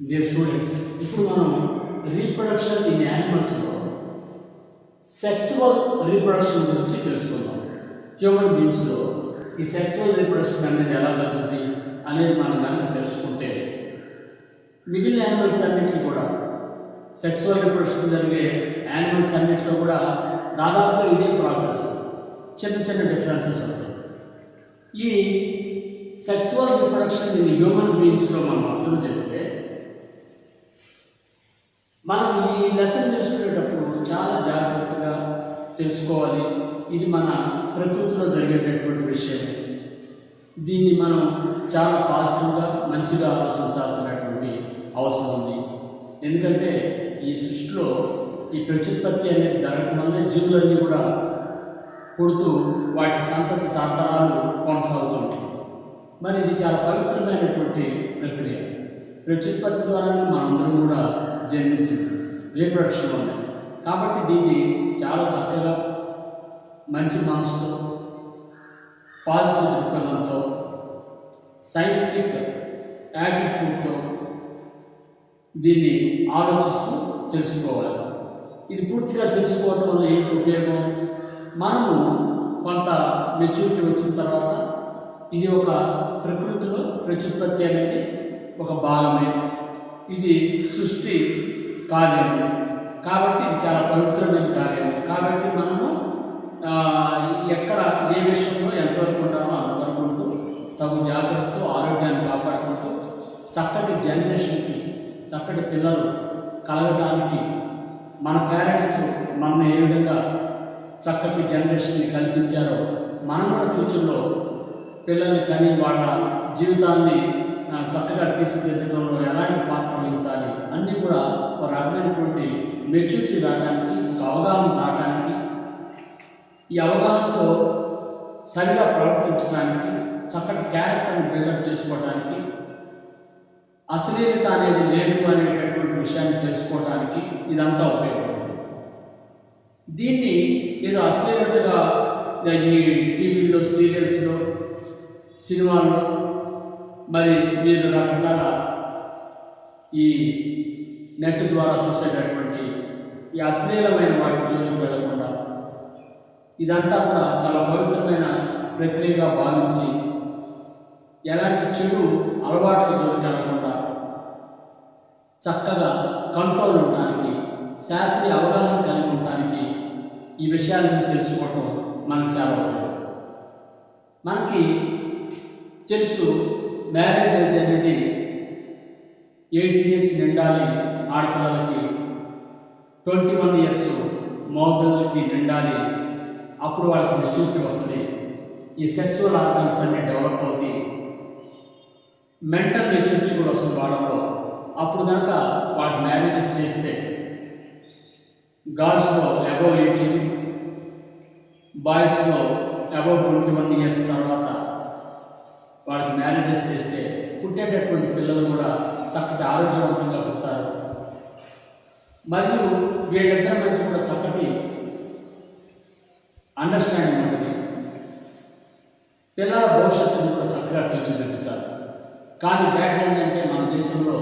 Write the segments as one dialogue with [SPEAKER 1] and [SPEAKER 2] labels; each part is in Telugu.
[SPEAKER 1] డియర్ స్టూడెంట్స్, ఇప్పుడు మనం రీప్రొడక్షన్ ఇన్ యానిమల్స్లో సెక్సువల్ రీప్రొడక్షన్ గురించి తెలుసుకుందాం. హ్యూమన్ బీయింగ్స్లో ఈ సెక్సువల్ రీప్రొడక్షన్ అనేది ఎలా జరుగుతుంది అనేది మనం కనుక తెలుసుకుంటే మిగిలిన యానిమల్స్ అన్నింటినీ కూడా సెక్సువల్ రీప్రొడక్షన్ జరిగే యానిమల్స్ అన్నింటిలో కూడా దాదాపుగా ఇదే ప్రాసెస్, చిన్న చిన్న డిఫరెన్సెస్ ఉంటాయి. ఈ సెక్సువల్ రీప్రొడక్షన్ ఇన్ హ్యూమన్ బీయింగ్స్లో మనం అబ్జర్వ్ చేస్తే మనం ఈ లెసన్ తెలుసుకునేటప్పుడు చాలా జాగ్రత్తగా తెలుసుకోవాలి. ఇది మన ప్రకృతిలో జరిగేటటువంటి విషయం. దీన్ని మనం చాలా పాజిటివ్గా మంచిగా ఆలోచించాల్సినటువంటి అవసరం ఉంది. ఎందుకంటే ఈ సృష్టిలో ఈ ప్రత్యుత్పత్తి అనేది జరగడం వల్ల జీవులన్నీ కూడా పుడుతూ వాటి సంతతి తరతరాలు కొనసాగుతుంటాయి. మరి ఇది చాలా పవిత్రమైనటువంటి ప్రక్రియ. ప్రత్యుత్పత్తి ద్వారానే మనందరం కూడా జన్మించింది, రీప్రొడక్షన్ ఉంది. కాబట్టి దీన్ని చాలా చక్కగా మంచి మనసుతో, పాజిటివ్ దృక్పథంతో, సైంటిఫిక్ యాటిట్యూడ్తో దీన్ని ఆలోచిస్తూ తెలుసుకోవాలి. ఇది పూర్తిగా తెలుసుకోవడం వల్ల ఏంటి ఉపయోగం? మనము కొంత మెచ్యూరిటీ వచ్చిన తర్వాత ఇది ఒక ప్రకృతిలో ప్రత్యుత్పత్తి అనేది ఒక భాగమే, ఇది సృష్టి కార్యము. కాబట్టి ఇది చాలా పవిత్రమైన కార్యము. కాబట్టి మనము ఎక్కడ ఏ విషయంలో ఎంతవరకు ఉండాలో అంతవరకు ఉంటూ తగు జాగ్రత్తతో ఆరోగ్యాన్ని కాపాడుకుంటూ చక్కటి జనరేషన్కి, చక్కటి పిల్లలు కలగడానికి మన పేరెంట్స్ మన ఏ విధంగా చక్కటి జనరేషన్ని కల్పించారో మనం కూడా ఫ్యూచర్లో పిల్లల్ని కానీ వాళ్ళ జీవితాన్ని చక్కగా తీర్చిదిద్దడంలో ఎలాంటి పాత్ర వహించాలి అన్నీ కూడా ఒక రకమైనటువంటి మెచ్యూరిటీ రావడానికి, ఒక అవగాహన రావడానికి, ఈ అవగాహనతో సరిగా ప్రవర్తించడానికి, చక్కటి క్యారెక్టర్ని బిల్డప్ చేసుకోవడానికి, అశ్లీలత అనేది లేదు అనేటటువంటి విషయాన్ని తెలుసుకోవడానికి ఇదంతా ఉపయోగపడుతుంది. దీన్ని ఏదో అశ్లీలతగా ఈ టీవీల్లో, సీరియల్స్లో, సినిమాల్లో మరి మీరు రకరకాల ఈ నెట్ ద్వారా చూసేటటువంటి ఈ అశ్లీలమైన వాటి జోలికి వెళ్ళకుండా ఇదంతా కూడా చాలా పవిత్రమైన ప్రక్రియగా భావించి ఎలాంటి చెడు అలవాట్ల జోలికి వెళ్ళకుండా చక్కగా కంట్రోల్ ఉండడానికి, శాస్త్రీయ అవగాహన కలిగి ఉండడానికి ఈ విషయాలను తెలుసుకోవటం మనకు చాలా ఉపయోగం. మనకి తెలుసు, మ్యారేజ్ ఏజ్ అనేది 18 years నిండాలి ఆడపిల్లలకి, 21 years మగపిల్లలకి నిండాలి. అప్పుడు వాళ్ళకి మెచ్యూరిటీ వస్తుంది. ఈ సెక్సువల్ ఆర్గన్స్ అన్నీ డెవలప్ అవుతాయి. మెంటల్ మెచ్యూరిటీ కూడా వస్తుంది వాళ్ళలో. అప్పుడు కనుక వాళ్ళకి మ్యారేజెస్ చేస్తే గర్ల్స్లో అబౌవ్ 18, బాయ్స్లో అబౌవ్ 21 years తర్వాత వాళ్ళకి మ్యారేజెస్ చేస్తే పుట్టేటటువంటి పిల్లలు కూడా చక్కటి ఆరోగ్యవంతంగా పుడతారు. మరియు వీళ్ళిద్దరి మధ్య కూడా చక్కటి అండర్స్టాండింగ్ ఉంటుంది. పిల్లల భవిష్యత్తును కూడా చక్కగా తీర్చిదిద్దుతారు. కానీ బ్యాడ్ ఏంటంటే మన దేశంలో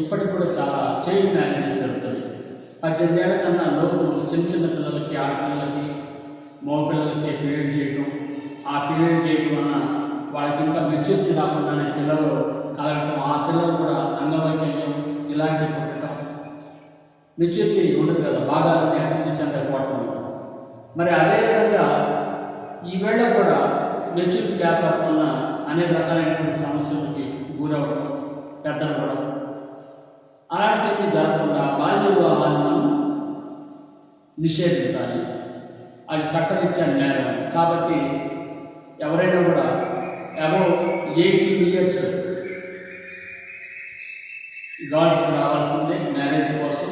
[SPEAKER 1] ఇప్పటికి కూడా చాలా చైల్డ్ మ్యారేజెస్ జరుగుతుంది. 18 ఏళ్ల కన్నా లోపు చిన్న చిన్న పిల్లలకి, ఆడపిల్లలకి, మగపిల్లలకి పీరియడ్ చేయడం, ఆ పీరియడ్ చేయడం వలన వాళ్ళకి ఇంకా మెచ్యూరిటీ రాకుండానే పిల్లలు కలగటం, ఆ పిల్లలు కూడా అంగవైకల్యం ఇలాంటివి పుట్టడం, మెచ్యూరిటీ ఉండదు కదా, భాగాలన్నీ అభివృద్ధి చెందకపోవటం. మరి అదేవిధంగా ఈవేళ కూడా మెచ్యూరిటీ లేకపోవడం వల్ల అనేక రకాలైనటువంటి సమస్యలకి గురవడం, పెద్దలు కూడా అలాంటివన్నీ జరగకుండా బాల్య వివాహాన్ని మనం నిషేధించాలి. అది చట్టరీత్యా నేరం. కాబట్టి ఎవరైనా కూడా అబౌవ్ 18 years గర్ల్స్ రావాల్సిందే మ్యారేజ్ కోసం.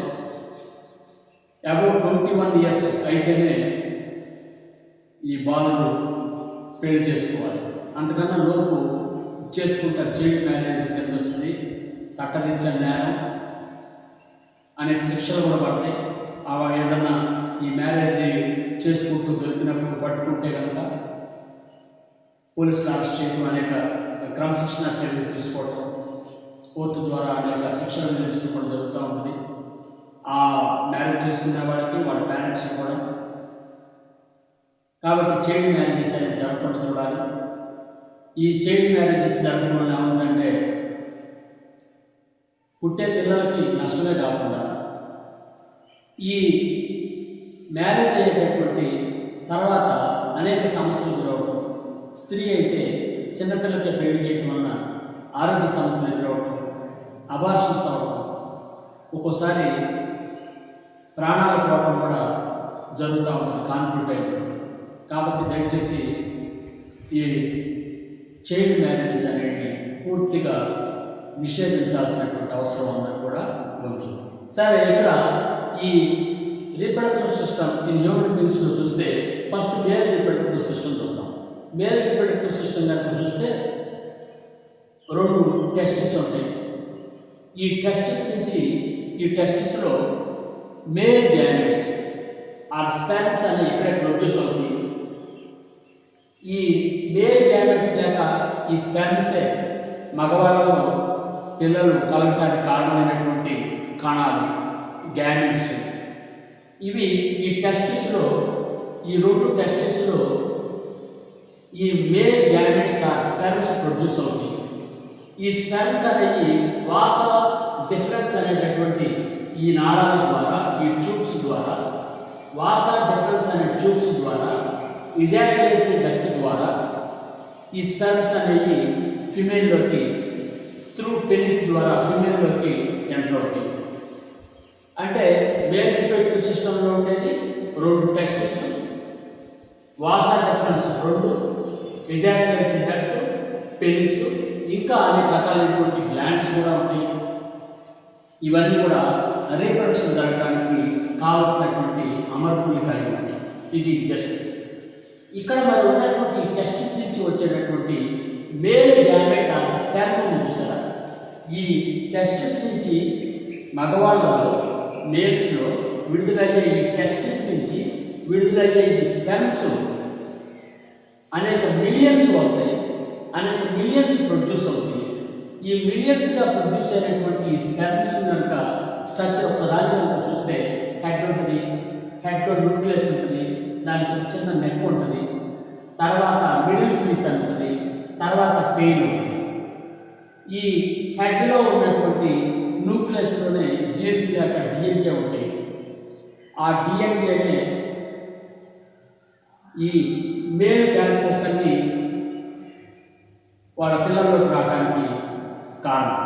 [SPEAKER 1] అబౌవ్ 21 years అయితేనే ఈ బాలురు పెళ్లి చేసుకోవాలి. అంతకన్నా లోపు చేసుకుంటారు, చైల్డ్ మ్యారేజ్ కింద వచ్చింది, చట్టరీత్యా నేరం. అనేక శిక్షలు కూడా పడతాయి. ఏదన్నా ఈ మ్యారేజ్ చేసుకుంటూ దొరికినప్పుడు పట్టుకుంటే కనుక పోలీసులు అరెస్ట్ చేయడం, అనేక క్రమశిక్షణ చర్యలు తీసుకోవడం, కోర్టు ద్వారా అనేక శిక్షలు విధించడం కూడా జరుగుతూ ఉంటుంది. ఆ మ్యారేజ్ చేసుకునే వాళ్ళకి వాళ్ళ పేరెంట్స్ కూడా. కాబట్టి చైల్డ్ మ్యారేజెస్ అనేది జరగకుండా చూడాలి. ఈ చైల్డ్ మ్యారేజెస్ జరగడం వల్ల ఏముందంటే పుట్టే పిల్లలకి నష్టమే కాకుండా ఈ మ్యారేజ్ అయ్యేటటువంటి తర్వాత అనేక సమస్యలు ఎదురవడం, స్త్రీ అయితే చిన్నపిల్లలకి పెళ్లి చేయడం వలన ఆరోగ్య సమస్యలు ఎదురవడం, అబార్షన్స్ అవ్వడం, ఒక్కోసారి ప్రాణాలు పోవడం కూడా జరుగుతూ ఉంటుంది కాన్ఫ్లిక్ట్ అయిపోవడం. కాబట్టి దయచేసి ఈ చైల్డ్ మ్యారేజెస్ అనేవి పూర్తిగా నిషేధించాల్సినటువంటి అవసరం ఉందని కూడా ఉంది. సరే, ఇక్కడ ఈ రీప్రొడక్టివ్ సిస్టమ్ ఇన్ హ్యూమన్ బీయింగ్స్లో చూస్తే ఫస్ట్ మేల్ రీప్రొడక్టివ్ సిస్టమ్ చూద్దాం. మేల్ రీప్రొడక్టివ్ సిస్టమ్ కనుక చూస్తే 2 టెస్టిస్ ఉంటాయి. ఈ టెస్టిస్ నుంచి ఈ టెస్టిస్లో మేల్ గ్యామెట్స్ ఆర్ స్పెర్మ్స్ అని ఇక్కడే ప్రొడ్యూస్ అవుతాయి. ఈ మేల్ గ్యామెట్స్ లేక ఈ స్పెర్మ్సే మగవాళ్ళలో పిల్లలు కలగటానికి కారణమైనటువంటి కణాలు, గ్యామెట్స్. ఇవి ఈ టెస్టిస్లో, ఈ 2 టెస్టిస్లో ఈ male gametes or sperms produce అవుతాయి. ఈ స్పెర్మ్స్ అనేవి వాస డిఫరెన్స్ అనేటటువంటి ఈ నాళాల ద్వారా, ఈ ట్యూబ్స్ ద్వారా, వాస డిఫరెన్స్ అనే ట్యూబ్స్ ద్వారా, ఇజాక్యులేటరీ డక్ట్ ద్వారా ఈ స్పెర్మ్స్ అనేవి ఫిమేల్లోకి త్రూ పెనిస్ ద్వారా ఫిమేల్లోకి ఎంటర్ అవుతాయి. అంటే మేల్ రీప్రొడక్టివ్ సిస్టంలో ఉండేది 2 టెస్టిస్, వాస డిఫరెన్స్ 2, ఇజాక్యులేటరీ డక్ట్, పెనిస్, ఇంకా అనేక రకాలైనటువంటి గ్లాండ్స్ కూడా ఉంటాయి. ఇవన్నీ కూడా రీప్రొడక్షన్ జరగడానికి కావలసినటువంటి అమర్పులు కలిగి ఉంటాయి. ఇది జస్ట్ ఇక్కడ మరి ఉన్నటువంటి టెస్టిస్ నుంచి వచ్చేటటువంటి మేల్ గ్యామెట్ ఆర్ స్పెర్మ్ చూసారా? ఈ టెస్టిస్ నుంచి మగవాళ్ళలో మేల్స్లో విడుదలయ్యే ఈ టెస్టిస్ నుంచి విడుదలయ్యే ఈ స్పెర్మ్స్ అనేక మిలియన్స్ వస్తాయి, అనేక మిలియన్స్ ప్రొడ్యూస్ అవుతాయి. ఈ మిలియన్స్గా ప్రొడ్యూస్ అయినటువంటి ఈ స్పెర్మ్స్ కనుక స్ట్రక్చర్ ఒకదాని కనుక చూస్తే హెడ్ ఉంటుంది, హెడ్లో న్యూక్లియస్ ఉంటుంది, దానికి చిన్న నెక్ ఉంటుంది, తర్వాత మిడిల్ పీస్ ఉంటుంది, తర్వాత టెయిల్ ఉంటుంది. ఈ హెడ్లో ఉన్నటువంటి న్యూక్లియస్లోనే జీన్స్ లేక డిఎన్ఏ ఉంటాయి. ఆ డిఎన్ఏనే ఈ మేల్ క్యారెక్టర్స్ అన్ని వాళ్ళ పిల్లల్లోకి రావడానికి కారణం.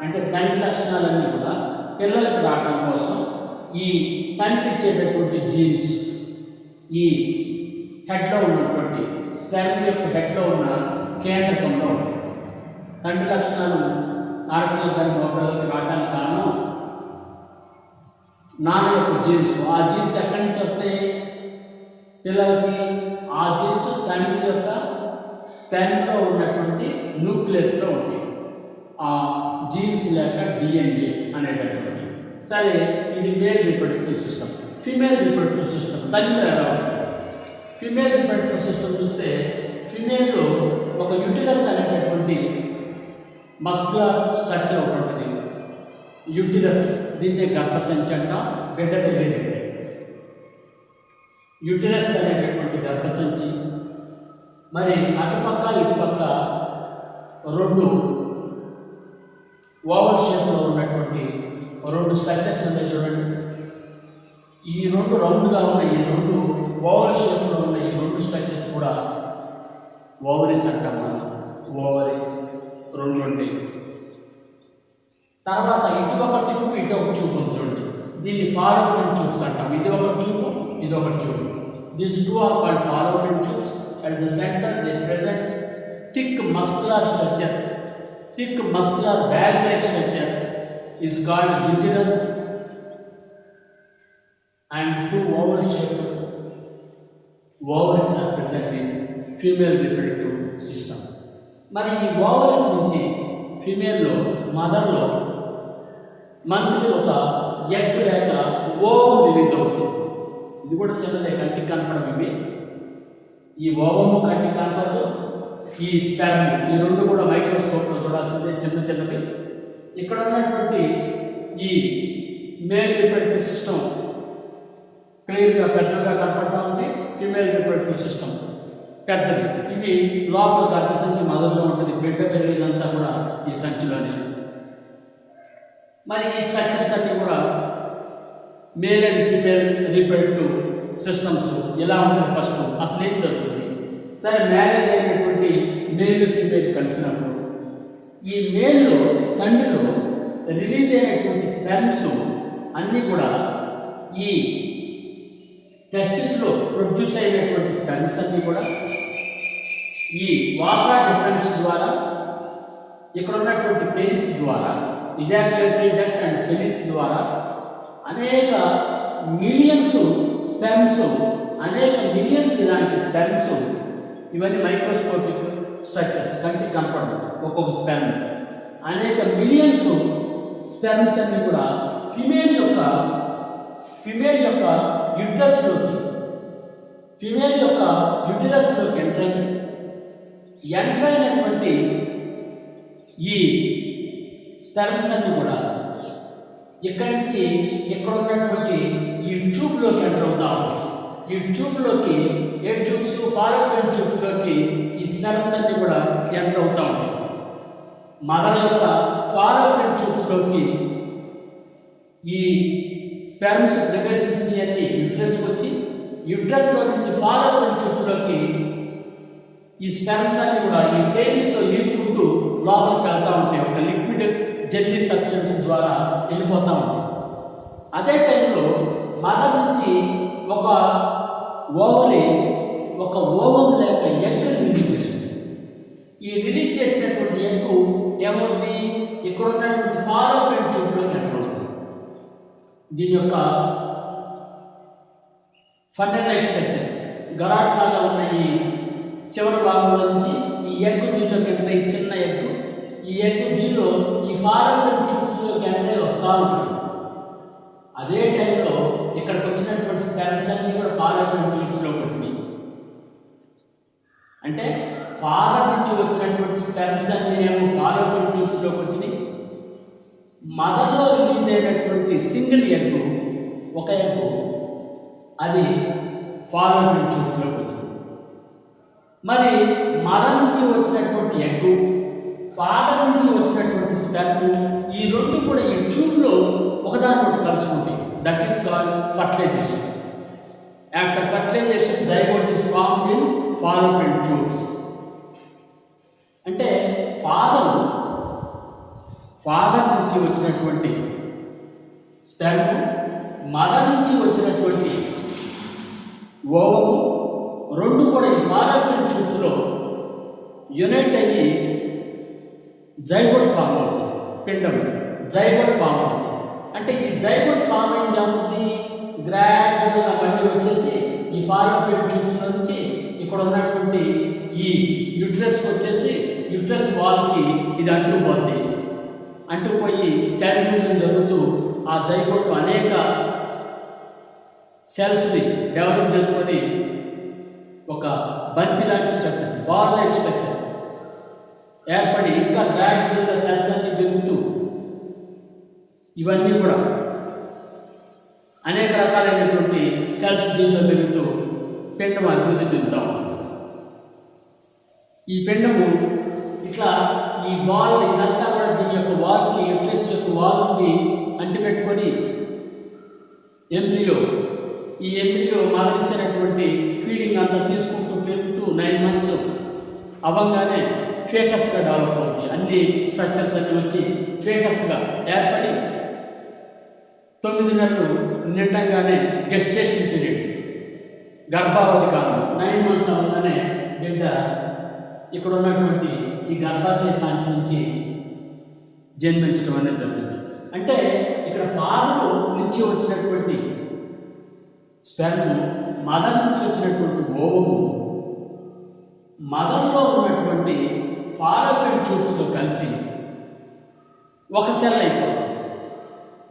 [SPEAKER 1] అంటే తండ్రి లక్షణాలన్నీ కూడా పిల్లలకు రావడం కోసం ఈ తండ్రి ఇచ్చేటటువంటి జీన్స్ ఈ హెడ్లో ఉన్నటువంటి స్పెర్మ్ యొక్క హెడ్లో ఉన్న కేంద్రకంలో ఉంటాయి. తండ్రి లక్షణాలు ఆడపిల్లలకు కానీ మగపిల్లలకి రావడానికి కారణం నాన్న యొక్క జీన్స్. ఆ జీన్స్ ఎక్కడి నుంచి వస్తాయి పిల్లలకి? ఆ జీన్స్ తండ్రి యొక్క స్పెర్మ్లో ఉన్నటువంటి న్యూక్లియస్లో ఉంటాయి. ఆ జీన్స్ లేక డిఎన్ఏ అనేటటువంటి. సరే, ఇది male reproductive system. Female reproductive system తల్లిలో ఎలా ఉంటుంది? ఫీమేల్ రీప్రొడక్టివ్ సిస్టమ్ చూస్తే ఫీమేల్లో ఒక యూటిరస్ అనేటటువంటి మస్కులర్ స్ట్రక్చర్ ఒకటి ఉంటుంది. యూటిరస్, దీన్నే గర్భసంచి అంటాం. బిడ్డనే వేరే యూటిరస్ అనేటటువంటి గర్భసంచి. మరి అటుపక్క ఇటుపక్క 2 ఓవల్ షేప్లో ఉన్నటువంటి 2 స్ట్రక్చర్స్ ఉన్నాయి చూడండి. ఈ 2 రౌండ్గా ఉన్న ఈ 2 ఓవల్ షేప్లో ఉన్న ఈ 2 స్ట్రక్చర్స్ కూడా ఓవరీస్ అంటాం మనం. ఓవరీ 2 ఉంటాయి. తర్వాత ఇటు ఒక ట్యూబ్, ఇటు ఒక ట్యూబ్ చూడండి. దీన్ని ఫాలోమెంట్ ట్యూబ్స్ అంటాం. ఇది ఒక ట్యూబ్, ఇది ఒక tube. These 2 are called fallopian tubes. At the center they present thick muscular structure. Thick muscular bag-like structure is called uterus, and 2 oval-shaped ovaries are present in female reproductive system. మరి ఈ ఓవరీస్ నుంచి ఫీమేల్లో మదర్లో మంత్లీ ఒక ఎగ్ లేక ఓవం రిలీజ్ అవుతుంది. ఇది కూడా చిన్నదే, కంటికి కనపడదు. ఇవి ఈ ఓవము కంటికి కనపడదు. ఈ స్పెర్మ్, ఈ 2 కూడా మైక్రోస్కోప్లో చూడాల్సిందే, చిన్న చిన్నవి. ఇక్కడ ఉన్నటువంటి ఈ మేల్ రిప్రొడక్టివ్ సిస్టమ్ క్లియర్గా పెద్దగా కనపడతా ఉంది. ఫీమేల్ రిప్రొడక్టివ్ సిస్టమ్ పెద్దది. ఇవి లోపల గర్భసంచి మొదల్లో ఉంటుంది. బిడ్డ పెరిగినంతా కూడా ఈ సంచిలోనే. మరి ఈ స్ట్రక్చర్స్ అన్ని కూడా male and female reproductive systems ఎలా ఉంటుంది? ఫస్ట్ అసలు ఏం జరుగుతుంది? సరే, మ్యారేజ్ అయినటువంటి మేల్ ఫీమేల్ కలిసినప్పుడు ఈ మేల్లో తండ్రిలో రిలీజ్ అయినటువంటి స్పెర్మ్స్ అన్నీ కూడా ఈ టెస్టిస్లో ప్రొడ్యూస్ అయినటువంటి స్పెర్మ్స్ అన్నీ కూడా ఈ వాసా డిఫరెన్స్ ద్వారా, ఇక్కడ ఉన్నటువంటి పెనిస్ ద్వారా, ఇజాక్యులేటరీ డక్ట్ అండ్ పెనిస్ ద్వారా అనేక మిలియన్స్ స్పెర్మ్స్, అనేక మిలియన్స్ ఇలాంటి స్పెర్మ్స్, ఇవన్నీ మైక్రోస్కోపిక్ స్ట్రక్చర్స్, కంటికి కనపడదు ఒక్కొక్క స్పెర్మ్, అనేక మిలియన్స్ స్పెర్మ్స్ అన్ని కూడా ఫిమేల్ యొక్క యుటరస్లోకి ఎంటర్ అయినటువంటి ఈ స్పెర్మ్స్ అన్ని కూడా ఇక్కడి నుంచి ఇక్కడ ఉన్నటువంటి ఈ ట్యూబ్లోకి ఎంటర్ అవుతా ఉంటాయి. ఈ ట్యూబ్లోకి ఏ ట్యూబ్స్, ఫాలోపియన్ ట్యూబ్స్లోకి ఈ స్పెర్మ్స్ అన్ని కూడా ఎంటర్ అవుతూ ఉంటాయి. మదర్ యొక్క ఫాలోపియన్ ట్యూబ్స్లోకి ఈ స్పెర్మ్స్ ప్రవేశించినవన్నీ యుట్రస్కి వచ్చి, యుట్రస్లో నుంచి ఫాలోపియన్ ట్యూబ్స్లోకి ఈ స్పెర్మ్స్ అన్ని కూడా ఈ టైల్స్తో ఈదుకుంటూ లోపలికి వెళ్తూ ఉంటాయి. ఒక లిక్విడ్ జెల్లీ సబ్స్టెన్స్ ద్వారా వెళ్ళిపోతూ ఉంటాయి. అదే టైంలో మదర్ నుంచి ఒక ఓవరీ, ఒక ఓవం లేక ఎగ్ రిలీజ్ చేస్తుంది. ఈ రిలీజ్ చేసినటువంటి ఎగ్ ఏమవుతుంది? ఇక్కడ ఉన్నటువంటి ఫాలోపియన్ ట్యూబ్లోకి ఎంటర్ అవుతుంది. దీని యొక్క ఫండల్ స్ట్రక్చర్ గరాట్ లాగా ఉన్న ఈ చివరి భాగంలో నుంచి ఈ ఎగ్ దీనిలోకి ఎంటర్ అయ్యి, చిన్న ఎగ్, ఈ ఎగ్ దీనిలో ఈ ఫాలోపియన్ ట్యూబ్స్లోకి ఎంటర్ అయ్యి వస్తూ ఉంటుంది. అదే టైంలో ఇక్కడికి వచ్చినటువంటి స్పెర్మ్స్ అన్ని కూడా ఫాలోపియన్ ట్యూబ్స్లోకి వచ్చినాయి. అంటే ఫాదర్ నుంచి వచ్చినటువంటి స్పెర్మ్స్ అన్ని ఏమో ఫాలోపియన్ ట్యూబ్స్లోకి వచ్చినాయి. మదర్లో రిలీజ్ అయినటువంటి సింగిల్ ఎగ్, ఒక ఎగ్, అది ఫాలోపియన్ ట్యూబ్స్లోకి వచ్చింది. మరి మదర్ నుంచి వచ్చినటువంటి ఎగ్, ఫాదర్ నుంచి వచ్చినటువంటి స్పెర్మ్, ఈ రెండు కూడా ఈ ట్యూబ్లో ఒకదానికొకటి కలుసుకుంటాయి. That is called fertilisation. After fertilisation zygote is formed in fallopian tubes. అంటే ఫాదర్ నుంచి వచ్చినటువంటి స్పెర్మ్, మదర్ నుంచి వచ్చినటువంటి ఓవము, రెండు కూడా ఈ ఫాలోపియన్ ట్యూబ్స్లో యునైట్ అయ్యి జైగోట్ ఫామ్ అవుతుంది. పిండం జైగోట్ ఫామ్ అవుతుంది. అంటే ఈ జైగోట్ ఫామ్ అయింది ఏమవుతుంది? గ్రాడ్యువల్గా మళ్ళీ వచ్చేసి ఈ ఫాలోపియన్ ట్యూబ్స్ నుంచి ఇక్కడ ఉన్నటువంటి ఈ యుట్రస్కి వచ్చేసి యుట్రస్ వాల్కి ఇది అంటుకుపోతుంది. అంటుకుపోయి సెల్ ఫ్యూజన్ జరుగుతూ ఆ జైగోట్ అనేక సెల్స్ని డెవలప్ చేసుకొని ఒక బంతి లాంటి స్ట్రక్చర్, బాల్ లైక్ స్ట్రక్చర్ ఏర్పడి ఇంకా గ్రాడ్యువల్గా సెల్స్ అన్ని పెరుగుతూ ఇవన్నీ కూడా అనేక రకాలైనటువంటి సెల్స్ దీనిలో పెరుగుతూ పిండం అభివృద్ధి చెందుతాం. ఈ పిండము ఇట్లా ఈ వాల్ ఇదంతా కూడా దీని యొక్క వాల్కి, యుట్రస్ యొక్క వాల్కి అంటిపెట్టుకొని ఎంబ్రియో, ఈ ఎంబ్రియో మదర్ ఇచ్చినటువంటి ఫీడింగ్ అంతా తీసుకుంటూ పెరుగుతూ 9 months అవ్వగానే ఫేటస్గా డెవలప్ అవుతుంది. అన్ని స్ట్రక్చర్స్ అన్ని వచ్చి ఫేటస్గా ఏర్పడి 9 నెలలు నిండంగానే గెస్టేషన్ పీరియడ్, గర్భావధి కాలం, 9 months అవ్వగానే బిడ్డ ఇక్కడ ఉన్నటువంటి ఈ గర్భాశయ సాంచి నుంచి జన్మించడం అనేది జరుగుతుంది. అంటే ఇక్కడ ఫాదర్ నుంచి వచ్చినటువంటి స్పెర్మ్, మదర్ నుంచి వచ్చినటువంటి ఓవము, మదర్లో ఉన్నటువంటి ఫాలోపియన్ ట్యూబ్స్లో కలిసి ఒక సెల్ అయిపోతుంది.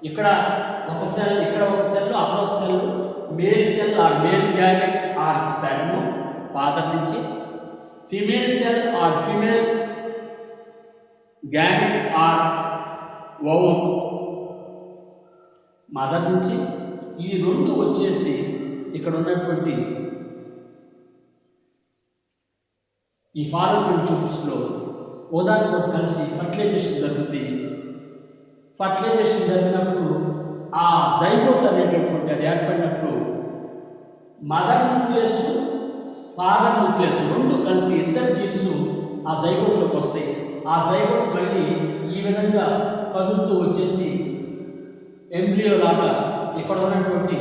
[SPEAKER 1] ఇక్కడ ఒక సెల్, ఇక్కడ ఒక సెల్, అక్కడ ఒక cell, male cell or male gamete or sperm father నుంచి, female cell or female gamete or ovum mother నుంచి ఈ రెండు వచ్చేసి ఇక్కడ ఉన్నటువంటి ఈ ఫాలోపియన్ ట్యూబ్స్లో ఓదానికోటి కలిసి ఫర్టిలైజేషన్ జరుగుతుంది. ఫర్టిలైజేషన్ జరిగినప్పుడు ఆ జైగోట్ అనేటటువంటి అది ఏర్పడినప్పుడు మదర్ న్యూక్లియస్ ఫాదర్ న్యూక్లియస్ రెండు కలిసి ఇద్దరు జీన్స్ ఆ జైగోట్లోకి వస్తాయి. ఆ జైగోట్ మళ్ళీ ఈ విధంగా కదులుతూ వచ్చేసి ఎంబ్రియో లాగా ఇక్కడ ఉన్నటువంటి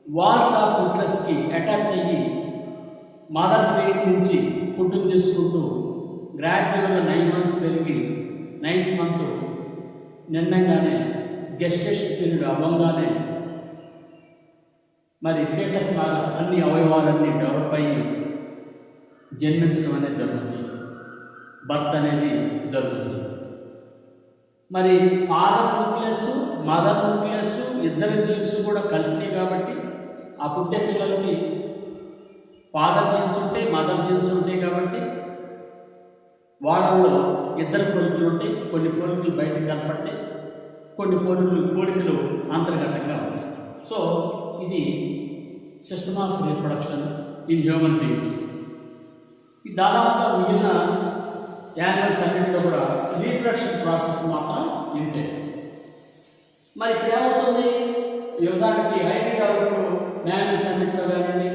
[SPEAKER 1] వాల్స్ ఆఫ్ న్యూక్లియస్కి అటాచ్ అయ్యి మదర్ ఫీడింగ్ నుంచి ఫుడ్ తీసుకుంటూ గ్రాడ్యువల్గా 9 months పెరిగి 9th month నిండంగానే గెస్టేషన్ పీరియడ్ అవ్వంగానే మరి ఫీటస్ లాగా అన్ని అవయవాలన్నీ డెవలప్ అయ్యి జన్మించడం అనేది జరుగుతుంది, బర్త్ అనేది జరుగుతుంది. మరి ఫాదర్ న్యూక్లియస్ మదర్ న్యూక్లియస్ ఇద్దరు జీన్స్ కూడా కలిసినాయి కాబట్టి ఆ పుట్టే పిల్లలకి ఫాదర్ జీన్స్ ఉంటాయి, మదర్ జీన్స్ ఉంటాయి కాబట్టి వాళ్ళల్లో ఇద్దరు పోలికలు ఉంటాయి. కొన్ని పోలికలు బయటకు కనపడతాయి, కొన్ని పోలికలు అంతర్గతంగా ఉంటాయి. సో ఇది system of reproduction in human beings. ఈ దాదాపుగా మిగిలిన యానిమల్స్ అన్నింటిలో కూడా రీప్రొడక్షన్ ప్రాసెస్ మాత్రం ఇంతే. మరి ఇప్పుడు ఏమవుతుంది, యువదానికి హైలీ డెవలప్డ్ యానిమల్స్ అన్నింటిలో కానివ్వండి,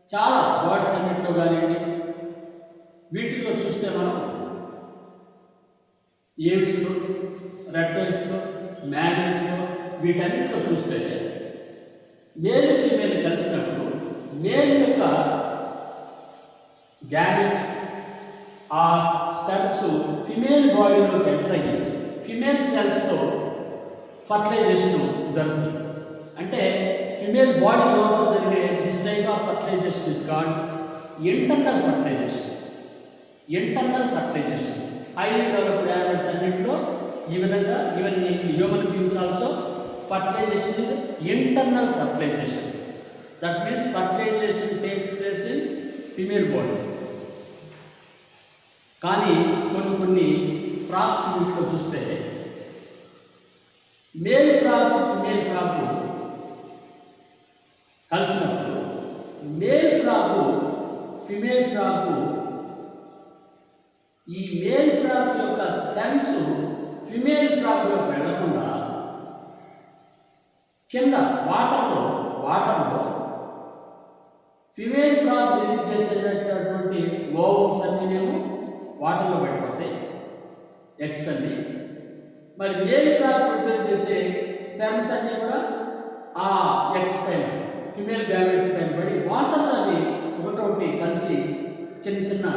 [SPEAKER 1] చాలా బర్డ్స్ అన్నింటిలో కానివ్వండి, వీటిల్లో చూస్తే మనం ఏవ్స్లో, రెప్టైల్స్లో, మ్యామల్స్లో వీటన్నిటిలో చూస్తే మేల్ ఫీమేల్ కలిసినప్పుడు మేల్ యొక్క గ్యామెట్ ఆ స్పెర్మ్స్ ఫిమేల్ బాడీలోకి ఎంటర్ అయ్యి ఫిమేల్ సెల్స్తో ఫర్టిలైజేషన్ జరుగుతుంది. అంటే ఫిమేల్ బాడీ లోపల జరిగే this type of fertilization is called internal fertilization. Internal fertilization highly developed animals అన్నింటిలో ఈ విధంగా even human beings also fertilization is internal fertilization. That means fertilization takes place in female body. కానీ కొన్ని ఫ్రాక్స్ వీటిలో చూస్తే మేల్ ఫ్రాక్ ఫిమేల్ ఫ్రాక్ కలిసినప్పుడు మేల్ ఫ్రాక్ ఫిమేల్ ఫ్రాక్ ఈ మేల్ ఫ్రాక్ యొక్క స్టెమ్స్ ఫిమేల్ ఫ్రాక్లోకి వెళ్లకుండా కింద వాటర్లో ఫిమేల్ ఫ్రాక్ రిలీజ్ చేసేటటువంటి ఓవమ్స్ అన్నీనేమో వాటర్లో పడిపోతాయి, ఎగ్స్ అన్ని. మరి మేల్ ఫ్రాక్ విడుదల చేసే స్పెర్మ్స్ అన్నీ కూడా ఆ ఎగ్స్ పైన ఫిమేల్ గ్యామెట్స్ పైన పడి వాటర్లో అవి ఒకటొకటి కలిసి చిన్న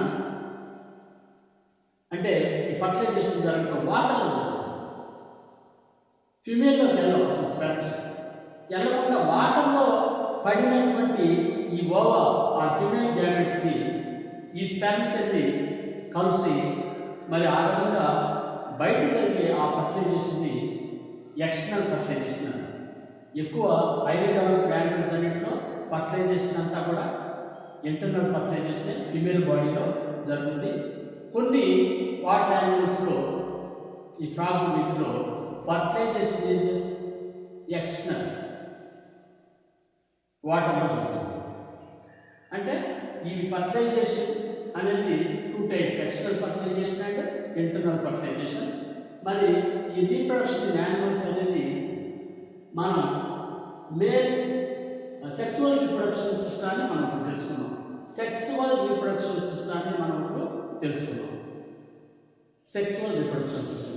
[SPEAKER 1] అంటే ఈ ఫర్టిలైజేషన్ జరగడం వాటర్లో జరుగుతుంది. ఫిమేల్లోకి వెళ్ళవు అసలు స్పెర్మ్స్ వెళ్ళకుండా వాటర్లో పడినటువంటి ఈ ఓవా ఆ ఫిమేల్ గ్యామెట్స్కి ఈ స్పెర్మ్స్ అన్ని కలుస్తాయి. మరి ఆ విధంగా బయట జరిగే ఆ ఫర్టిలైజేషన్ని ఎక్స్టర్నల్ ఫర్టిలైజేషన్ అంటారు. ఎక్కువ హైలీ డెవలప్డ్ యానిమల్స్ అన్నింటిలో ఫర్టిలైజేషన్ అంతా కూడా ఇంటర్నల్ ఫర్టిలైజేషన్ ఫిమేల్ బాడీలో జరుగుతుంది. కొన్ని వాటర్ యానిమల్స్లో ఈ ఫ్రాగ్ వీటిలో ఫర్టిలైజేషన్ ఈజ్ ఎక్స్టర్నల్ వాటర్లో జరుగుతుంది. అంటే ఈ ఫర్టిలైజేషన్ అనేది 2 types, external fertilization and internal fertilization. మరి ఈ రీప్రొడక్షన్ యానిమల్స్ అనేది మనం మేల్ సెక్సువల్ రీప్రొడక్షన్ సిస్టాన్ని మనం ఇప్పుడు తెలుసుకున్నాం. సెక్సువల్ రీప్రొడక్షన్ సిస్టాన్ని మనం ఇప్పుడు తెలుసుకున్నాం. Sexual reproduction system